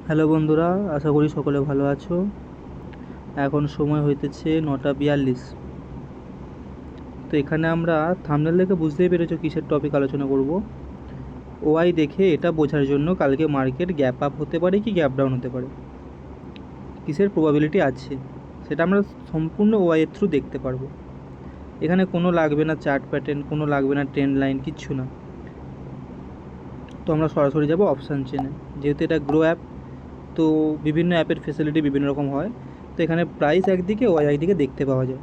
Hello বন্ধুরা, আশা করি সকলে ভালো আছো। এখন সময় হইতেছে 9:42। তো এখানে আমরা থাম্বনেল দেখে বুঝতেই পেরেছো কিসের টপিক আলোচনা করব। ওআই দেখে এটা বোঝার জন্য কালকে মার্কেট গ্যাপ আপ হতে পারে কি গ্যাপ ডাউন হতে পারে, কিসের প্রবাবিলিটি আছে সেটা আমরা সম্পূর্ণ ওআই এর থ্রু দেখতে পারবো। এখানে কোনো লাগবে না চার্ট প্যাটার্ন, কোনো লাগবে না ট্রেন্ড লাইন, কিচ্ছু না। তো আমরা সরাসরি যাব অপশান চেনে। যেহেতু এটা গ্রো অ্যাপ, তো বিভিন্ন অ্যাপের ফেসিলিটি বিভিন্ন রকম হয়। তো এখানে প্রাইস একদিকে, ওয়াই একদিকে দেখতে পাওয়া যায়।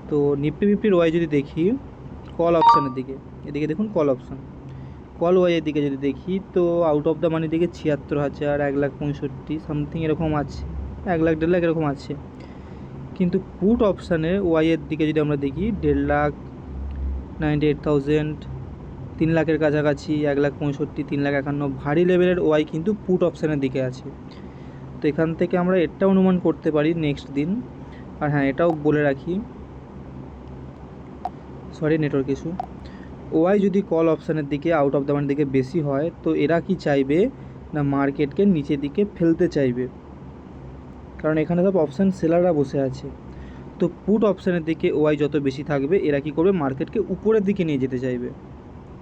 তো নিফটি ফিফটির ওয়াই যদি দেখি কল অপশানের দিকে, এদিকে দেখুন কল অপশান, কল ওয়াইয়ের দিকে যদি দেখি তো আউট অফ দ্য মানি দিকে 76,000, 1,65,000 সামথিং এরকম আছে, 1 লাখ 1.5 লাখ এরকম আছে। কিন্তু পুট অপশানে ওয়াইয়ের দিকে যদি আমরা দেখি 1,98,000, 3 লাখের কাছাকাছি, 1,65,000, 3,51,000 ভারী লেভেলের ওয়াই কিন্তু পুট অপশানের দিকে আছে। তো এখান থেকে আমরা এটা অনুমান করতে পারি নেক্সট দিন। আর হ্যাঁ, এটাও বলে রাখি, সরি নেটওয়ার্ক ইস্যু, ওয়াই যদি কল অপশানের দিকে আউট অফ দ্য মানির দিকে বেশি হয় তো এরা কি চাইবে না মার্কেটকে নিচের দিকে ফেলতে চাইবে, কারণ এখানে সব অপশান সেলাররা বসে আছে। তো পুট অপশানের দিকে ওয়াই যত বেশি থাকবে এরা কী করবে, মার্কেটকে উপরের দিকে নিয়ে যেতে চাইবে,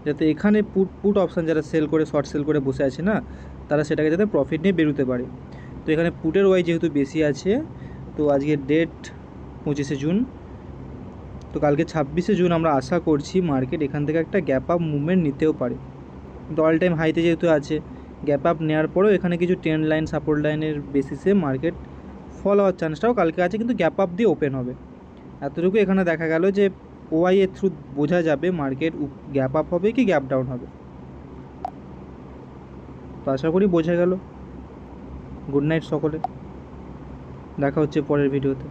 যাতে এখানে পুট অপশান যারা সেল করে শর্ট সেল করে বসে আছে না, তারা সেটাকে যাতে প্রফিট নিয়ে বেরোতে পারে। তো এখানে পুটের ওয়াই যেহেতু বেশি আছে, তো আজকের ডেট 25শে জুন, তো কালকে 26শে জুন আমরা আশা করছি মার্কেট এখান থেকে একটা গ্যাপ আপ মুভমেন্ট নিতেও পারে। কিন্তু অল টাইম হাইতে যেহেতু আছে, গ্যাপ আপ নেওয়ার পরেও এখানে কিছু ট্রেন্ড লাইন সাপোর্ট লাইনের বেসিসে মার্কেট ফল হওয়ার চান্সটাও কালকে আছে, কিন্তু গ্যাপ আপ দিয়ে ওপেন হবে। এতটুকু এখানে দেখা গেল যে ওআই এর থ্রু বোঝা যাবে মার্কেট গ্যাপ আপ হবে কি গ্যাপ ডাউন হবে। তো আশা করি বোঝা গেল। গুড নাইট সকলে, দেখা হচ্ছে পরের ভিডিওতে।